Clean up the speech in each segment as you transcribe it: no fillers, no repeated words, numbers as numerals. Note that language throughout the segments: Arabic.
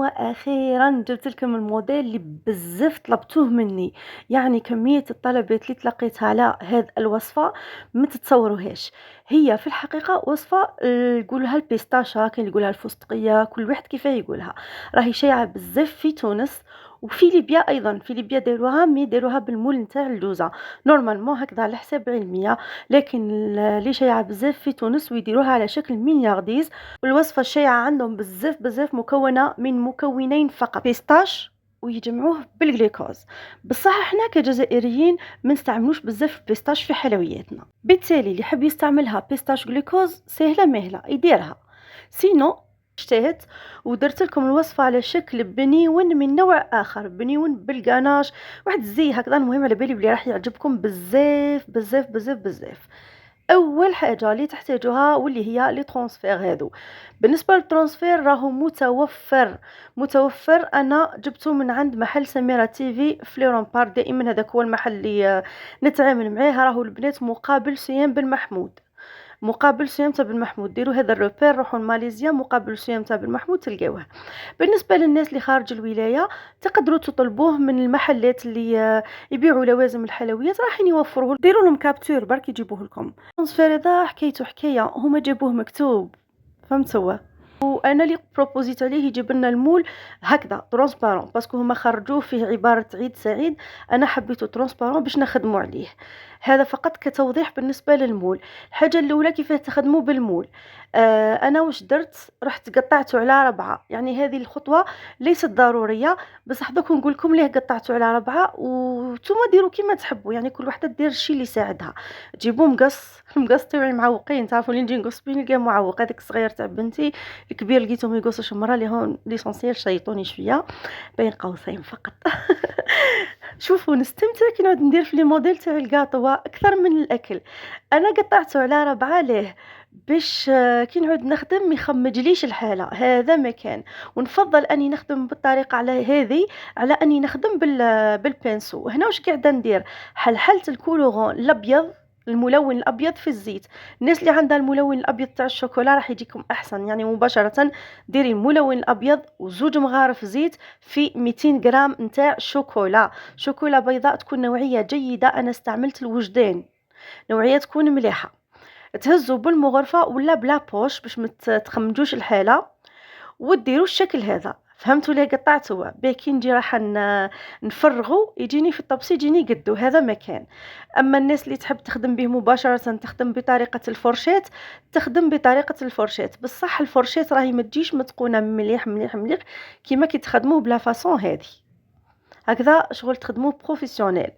وأخيرا جبت لكم الموديل اللي بزاف طلبتوه مني. يعني كمية الطلبات اللي تلقيتها على هذه الوصفة ما تتصوروهاش. هي في الحقيقة وصفة يقولها البيستاشا، كاين اللي يقولها الفستقية، كل واحد كيفاه يقولها. راهي شائعة بزاف في تونس وفي ليبيا ايضا. في ليبيا داروها مي داروها بالمول نتاع اللوزة نورمالمون هكذا على حساب علمية، لكن اللي شائعة بزاف في تونس ويديروها على شكل مينيارديز. والوصفة الشائعة عندهم بزاف بزاف مكونة من مكونين فقط، بيستاش ويجمعوه بالجليكوز. بصح احنا كجزائريين ما نستعملوش بزاف البيستاش في حلوياتنا، بالتالي اللي يحب يستعملها بيستاش جليكوز سهلة مهلة يديرها. سينو اجتهدت ودرت لكم الوصفة على شكل بنيون من نوع آخر، بنيون بالغاناش، واحد زي هكذا. المهم على بالي بلي راح يعجبكم بزاف بزاف بزاف بزاف. اول حاجه اللي تحتاجوها واللي هي لي ترانسفير هذو. بالنسبه للترانسفير راهو متوفر. انا جبته من عند محل سميرة تيفي في ليرون دائما هذاك هو المحل اللي نتعامل معاه. راهو البنات مقابل سيام بن محمود، مقابل سيامته بن محمود. ديروا هذا الروبير، روحوا لماليزيا مقابل سيامته بن محمود تلقاوه. بالنسبه للناس اللي خارج الولايه تقدروا تطلبوه من المحلات اللي يبيعوا لوازم الحلويات، راح يوفروه. ديروا لهم كابتور برك يجيبوه لكم. الترانسفير هذا حكايته حكايه، هما جابوه مكتوب، فهمتوا؟ وانا اللي بروبوزيت عليه يجيب لنا المول هكذا ترونسبارون، باسكو هما خرجوه فيه عباره عيد سعيد. انا حبيته ترونسبارون باش نخدموا عليه. هذا فقط كتوضيح بالنسبه للمول. الحاجه الاولى كيفاه تخدموا بالمول. انا واش درت، رحت قطعته على 4. يعني هذه الخطوه ليست ضروريه، بصح دوك نقول لكم ليه قطعته على 4 وانتم ديروا كيما تحبوا. يعني كل وحده دير الشيء اللي يساعدها. جيبوا مقص، المقص تاعي معوقين، تعرفوا اللي نجي نقص بيه نلقاه معوق. هذاك الصغير تاع بنتي، الكبير لقيته ما يقصش مرة اللي هون ليسونسيال شيطوني شويه بين قوسين فقط. شوفوا نستمتع كي نعود ندير في لي موديل تاع الكاطو اكثر من الاكل. انا قطعته على 4 ليه باش كي نعود نخدم ما يخمجليش الحاله. هذا مكان ونفضل اني نخدم بالطريقه على هذه على اني نخدم بالبنسو. هنا واش قاعده ندير، حلحلت الكولورون الابيض، الملون الابيض في الزيت. الناس اللي عندها الملون الابيض تاع الشوكولا راح يجيكم احسن. يعني مباشره ديري الملون الابيض وزوج مغارف زيت في 200 غرام نتاع شوكولا بيضاء تكون نوعيه جيده. انا استعملت الوجدان، نوعيه تكون مليحه. تهزوا بالمغرفه ولا بلا بوش باش ما تخمجوش الحاله، وديروا الشكل هذا. فهمتوا ليه قطعته؟ باكي نجي راح نفرغه يجيني في الطبسي يجيني قدو. هذا مكان. اما الناس اللي تحب تخدم به مباشره تخدم بطريقه الفورشيت، تخدم بطريقه الفورشيت. بصح الفورشيت راهي ما تجيش متقونه مليح مليح مليح كيما كي تخدموه بلا فاصون هذه هكذا شغل تخدموه بروفيسيونيل.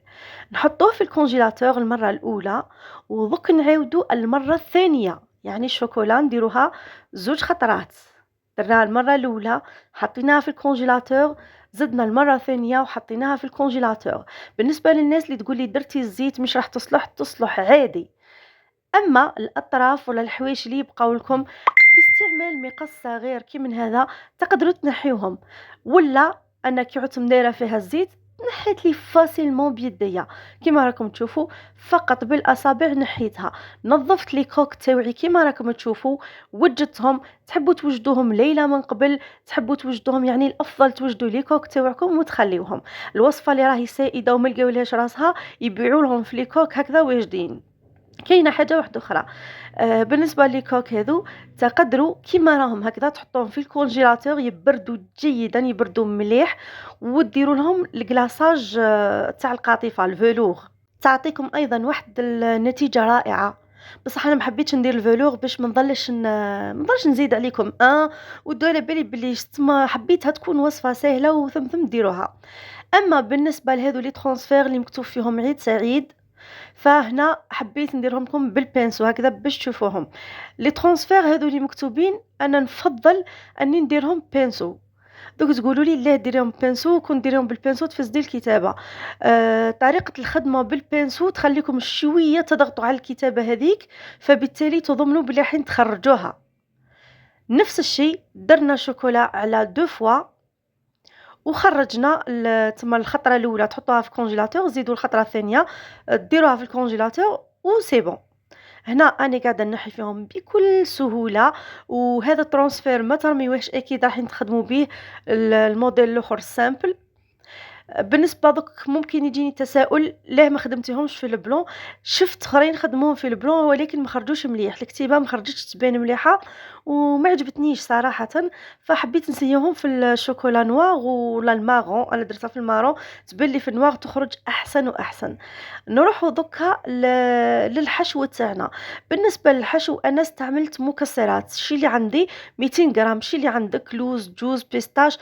نحطوه في الكونجيلاتور المره الاولى وضك نعاودو المره الثانيه. يعني الشوكولا نديروها 2 خطرات. درناها المره الاولى حطيناها في الكونجيلاتور، زدنا المره الثانيه وحطيناها في الكونجيلاتور. بالنسبه للناس اللي تقول لي درتي الزيت مش راح تصلح عادي. اما الاطراف ولا الحوايج اللي يبقاو لكم باستعمال مقص صغير كي من هذا تقدروا تنحيوهم. ولا انا كي عدت مدايره فيها الزيت نحيت لي فاسيلمون بيديا كيما راكم تشوفوا، فقط بالاصابع نحيتها. نظفت لي كوك تاوعي كيما راكم تشوفوا، وجدتهم. تحبوا توجدوهم ليله من قبل، تحبوا توجدوهم يعني الافضل توجدوا لي كوك تاوعكم وتخليوهم. الوصفه اللي راهي سائده وما لقاولهاش راسها يبيعوا لهم في لي كوك هكذا واجدين. كاينه حاجه واحده اخرى. بالنسبه لي كوك هذو تقدروا كيما راهم هكذا تحطوهم في الكونجيلاتور يبردوا جيدا، يبردوا مليح، وديروا لهم الكلاصاج تاع القاطفه الفلوغ. تعطيكم ايضا واحد النتيجه رائعه. بصح انا ما حبيتش ندير الفلوغ باش ما نضلش نزيد عليكم ودوا على بالي بلي ما حبيتها تكون وصفه سهله وثم ديروها. اما بالنسبه لهذو لي ترانسفير اللي مكتوب فيهم عيد سعيد، فهنا حبيت نديرهم لكم بالبنسو هكذا باش تشوفوهم. لي ترانسفير هذو اللي مكتوبين انا نفضل اني نديرهم بنسو. دوك تقولوا لي لا ديريهم بنسو، كون ديريهم بالبنسو تفسدي الكتابه. طريقه الخدمه بالبنسو تخليكم شويه تضغطوا على الكتابه هذيك، فبالتالي تضمنوا بلي حين تخرجوها. نفس الشيء درنا شوكولا على 2 فوا وخرجنا تما الخطره الاولى تحطوها في الكونجيلاتور، زيدوا الخطره الثانيه ديروها في الكونجيلاتور وسي بون. هنا أنا قاعدة نحي فيهم بكل سهولة، وهذا الترانسفير ما ترميوهش أكيد رايحين تخدموا به الموديل الآخر simple. بالنسبة دوك ممكن يجيني تساؤل ليه ما خدمتيهمش في البلون. شفت اخرين خدموهم في البلون ولكن ما خرجوش مليح، الكتيبه ما خرجتش تبان مليحه وما عجبتنيش صراحه، فحبيت نسيهم في الشوكولا نوار ولا المارون. انا درتها في المارون، تبان لي في النوار تخرج احسن واحسن. نروحوا دوكا للحشو تاعنا. بالنسبه للحشو انا استعملت مكسرات، الشي اللي عندي 200 غرام، الشي اللي عندك لوز جوز بيستاش.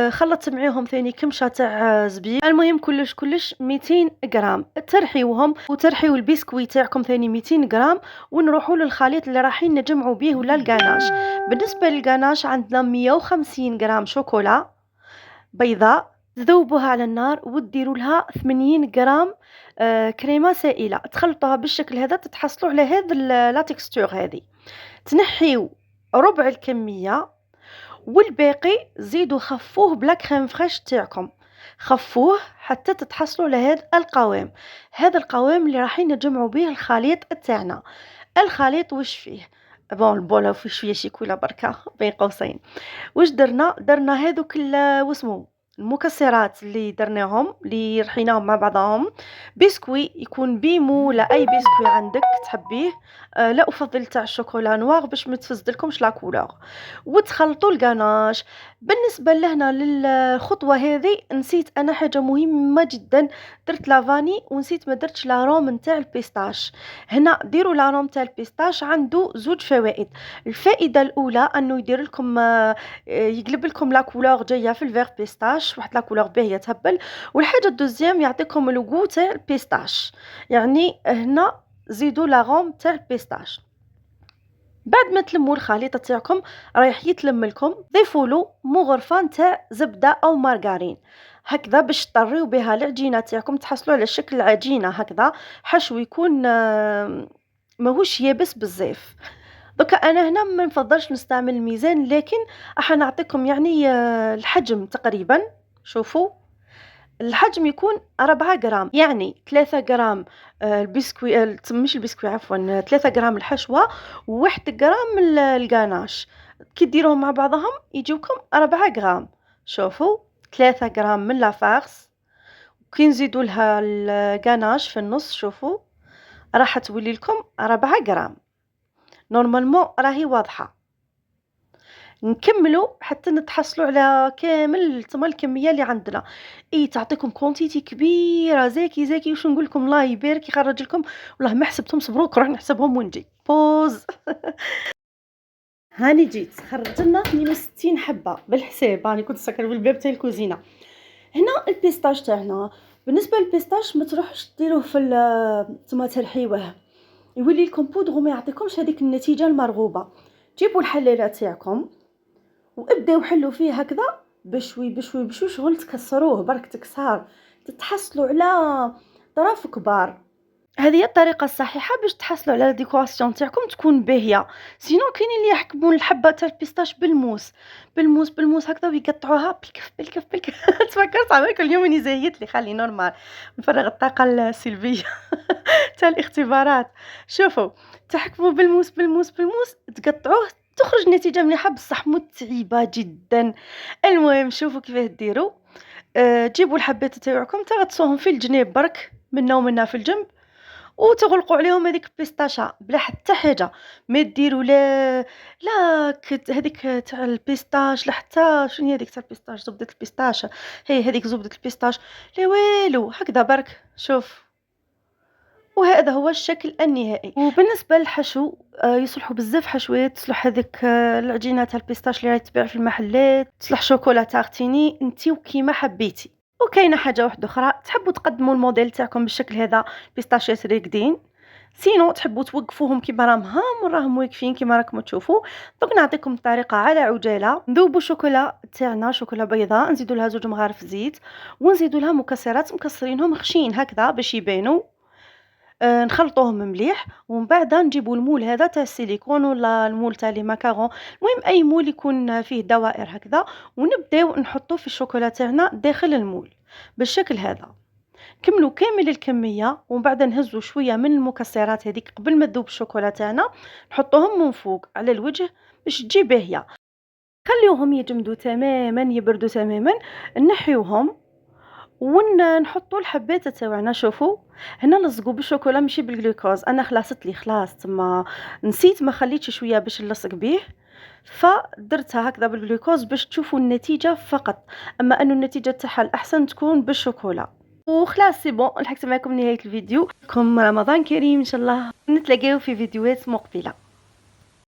خلطت معاهم ثاني كمشه تاع زبيب. المهم كلش 200 غرام ترحيوهم، وترحيو البسكويت تاعكم ثاني 200 غرام، ونروحوا للخليط اللي رايحين نجمعوا به ولا الغاناش. بالنسبه للغاناش عندنا 150 غرام شوكولا بيضاء، تذوبوها على النار وديروا لها 80 غرام كريمه سائله، تخلطوها بالشكل هذا تتحصلوا على هذا لا تكستور هذه. تنحيو ربع الكميه، والباقي زيدوا خفوه بلا كريم فريش تاعكم، خفوه حتى تتحصلوا على هذا القوام. هذا القوام اللي رايحين نجمعوا به الخليط تاعنا. الخليط واش فيه؟ بون البوله فيه شويه شيكولا بركه بين قوسين. واش درنا هذوك واسمو المكسرات اللي درناهم اللي رحيناهم مع بعضهم. بسكوي يكون بيمو ولا اي بسكوي عندك تحبيه، لا افضل تاع الشوكولا نوار باش ما تفسدلكمش لا كولور. وتخلطوا الغناش. بالنسبه لهنا للخطوه هذه نسيت انا حاجه مهمه جدا، درت لافاني ونسيت ما درتش لاروم نتاع البيستاش. هنا ديروا لاروم تاع البيستاش، عنده زوج فوائد. الفائده الاولى انه يدير لكم يقلب لكم لا كولور جايه في الفيغ بيستاش، واحد لا كولور باهيه تهبل. والحاجه الدوزيام يعطيكم الكو تاع البيستاش، يعني هنا زيدوا لاروم تاع البيستاش. بعد ما تلموا الخليط تاعكم رايح يتلم لكم، ضيفوا له مغرفه نتاع زبده او مارغرين هكذا باش تطريو بها العجينه تاعكم، تحصلوا على شكل عجينه هكذا، حشو يكون ماهوش يابس بزاف. دوكا انا هنا ما نفضلش نستعمل الميزان، لكن راح نعطيكم يعني الحجم تقريبا. شوفوا الحجم يكون 4 غرام، يعني 3 غرام البسكوي مش البسكوي عفوا 3 غرام الحشوة و1 غرام الغاناش، كي ديروهم مع بعضهم يجيوكم 4 غرام. شوفوا 3 غرام من لافارس، كي نزيدوا لها الغاناش في النص شوفوا راح تولي لكم 4 غرام. نورمالمون راهي واضحة. نكملوا حتى نتحصلوا على كامل تما الكميه اللي عندنا. تعطيكم كونتيتي كبيره زاكي واش نقول لكم، الله يبارك يخرج لكم. والله ما حسبتهم، مبروك نروح نحسبهم ونجي بوز. هاني جيت خرجت لنا 62 حبه بالحساب، راني كنت ساكنه في الباب تاع الكوزينه. هنا البيستاش تاعنا. بالنسبه للبيستاش ما تروحوش ديروه في تما ترحيوه، يولي لكم بودغ وما يعطيكمش هذيك النتيجه المرغوبه. جيبوا الحلاله تاعكم وابداو حلوا فيه هكذا بشوي شغل تكسروه برك تكسار، تتحصلوا على طرف كبار. هذه هي الطريقه الصحيحه باش تحصلوا على الديكوراسيون تاعكم تكون باهيه. سينو كاينين اللي يحكموا الحبه تاع البيستاش بالموس هكذا ويقطعوها بالكف. تفكرت عليك اليوم اني زايت لي خلي نورمال نفرغ الطاقه السلبيه تاع الاختبارات. شوفوا تحكموا بالموس تقطعوه تخرج نتيجه مليحه، بصح متعبه جدا. المهم شوفوا كيفاه ديروا. جيبوا الحبات تاعكم تغطسوهم في الجناب برك منا ومنا في الجنب، وتغلقوا عليهم هذيك البيستاشا بلا حتى حاجه. ما ديروا لا هذيك تاع البيستاش، لا حتى شنو هي هذيك تاع البيستاش، زبده البيستاش، هي هذيك زبده البيستاش لا والو هكذا برك. شوف وهذا هو الشكل النهائي. وبالنسبه للحشو يصلحوا بزاف حشوات، تصلح هذيك العجينه تاع البيستاش اللي راهي تباع في المحلات، تصلح شوكولا تارتيني انتي وكيما حبيتي. وكاينه حاجه واحده اخرى، تحبوا تقدموا الموديل تاعكم بالشكل هذا بيستاشيات راقدين، سينو تحبوا توقفوهم كيما راهم واقفين كيما راكم تشوفوا. دونك نعطيكم الطريقه على عجاله. نذوبوا شوكولا تاعنا، شوكولا بيضاء، نزيدوا لها 2 مغارف زيت، ونزيدوا لها مكسرات مكسرينهم خشين هكذا باش يبانوا. نخلطوهم مليح، ومن بعد نجيبوا المول هذا تاع السيليكون ولا المول تاع لي ماكارون، المهم اي مول يكون فيه دوائر هكذا، ونبداو نحطوه في الشوكولا تاعنا داخل المول بالشكل هذا. كملوا كامل الكميه، ومن بعد نهزوا شويه من المكسرات هذيك قبل ما تذوب الشوكولا تاعنا، نحطوهم من فوق على الوجه باش تجي باهيه. خليوهم يجمدوا تماما، يبردوا تماما، نحيوهم نحطوا الحبات تاوعنا. شوفوا هنا لصقوا بالشوكولا ماشي بالجلوكوز، انا خلاصت لي خلاص تما نسيت ما خليتش شويه باش نلصق به، فدرتها هكذا بالجلوكوز باش تشوفوا النتيجه فقط. اما انه النتيجه تاعها الاحسن تكون بالشوكولا. وخلاص سي بون، لحقت معكم نهايه الفيديو. لكم رمضان كريم ان شاء الله، نتلاقاو في فيديوهات مقبله.